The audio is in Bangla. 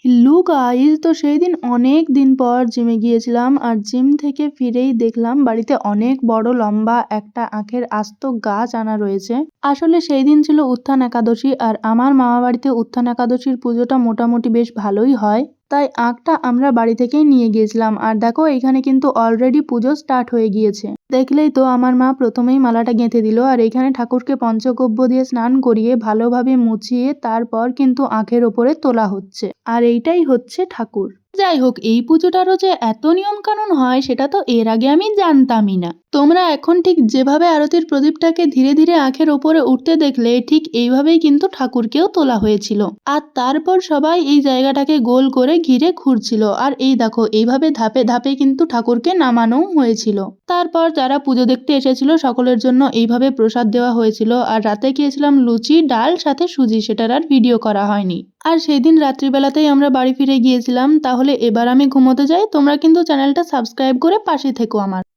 হ্যালো গাইস, তো সেই দিন অনেক দিন পর জিমে গিয়েছিলাম আর জিম থেকে ফিরেই দেখলাম বাড়িতে অনেক বড় লম্বা একটা আখের আস্ত গাছ আনা রয়েছে। আসলে সেই দিন ছিল উত্থান একাদশী আর আমার মামা বাড়িতে উত্থান একাদশীর পুজোটা মোটামুটি বেশ ভালোই হয়, তাই আখটা আমরা বাড়ি থেকেই নিয়ে গিয়েছিলাম। আর দেখো এখানে কিন্তু অলরেডি পুজো স্টার্ট হয়ে গিয়েছে। দেখলেই তো আমার মা প্রথমেই মালাটা গেঁথে দিল আর এখানে ঠাকুরকে পঞ্চগব্য দিয়ে স্নান করিয়ে ভালোভাবে মুছিয়ে তারপর কিন্তু আখের ওপরে তোলা হচ্ছে। আর এইটাই হচ্ছে ঠাকুর। যাই হোক, এই পুজোটারও যে এত নিয়ম কানুন হয় সেটা তো এর আগে আমি জানতামই না। তোমরা এখন ঠিক যেভাবে আরতির প্রদীপটাকে ধীরে ধীরে আখের ওপরে উঠতে দেখলে, ঠিক এইভাবেই কিন্তু ঠাকুরকেও তোলা হয়েছিল। আর তারপর সবাই এই জায়গাটাকে গোল করে ঘিরে ঘুরছিল। আর এই দেখো এইভাবে ধাপে ধাপে কিন্তু ঠাকুরকে নামানো হয়েছিল। তারপর যারা পুজো দেখতে এসেছিল সকলের জন্য এইভাবে প্রসাদ দেওয়া হয়েছিল। আর রাতে খেয়েছিলাম লুচি, ডাল, সাথে সুজি, সেটার আর ভিডিও করা হয়নি। আর সেই দিন রাত্রিবেলাতেই আমরা বাড়ি ফিরে গিয়েছিলাম। তাহলে এবার আমি ঘুমোতে যাই। তোমরা কিন্তু চ্যানেলটা সাবস্ক্রাইব করে পাশে থেকো আমার।